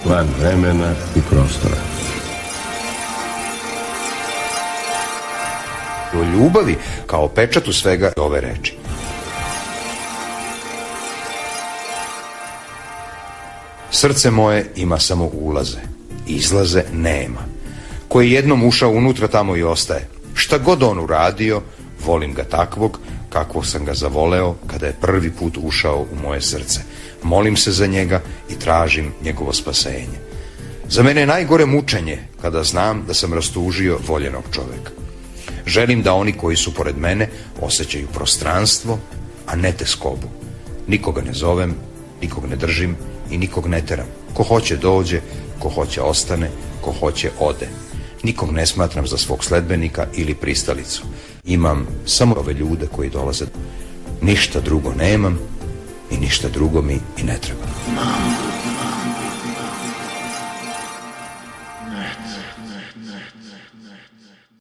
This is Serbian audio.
van vremena i prostora. O ljubavi kao pečatu svega ove reči. Srce moje ima samo ulaze, izlaze nema. Ko je jednom ušao unutra, tamo i ostaje. Šta god on uradio, volim ga takvog, kakvog sam ga zavoleo kada je prvi put ušao u moje srce. Molim se za njega i tražim njegovo spasenje. Za mene je najgore mučenje kada znam da sam rastužio voljenog čoveka. Želim da oni koji su pored mene osjećaju prostranstvo, a ne teskobu. Nikoga ne zovem, nikog ne držim i nikog ne teram. Ko hoće dođe, ko hoće ostane, ko hoće ode. Nikog ne smatram za svog sledbenika ili pristalicu. Imam samo ove ljude koji dolaze. Ništa drugo nemam i ništa drugo mi i ne treba.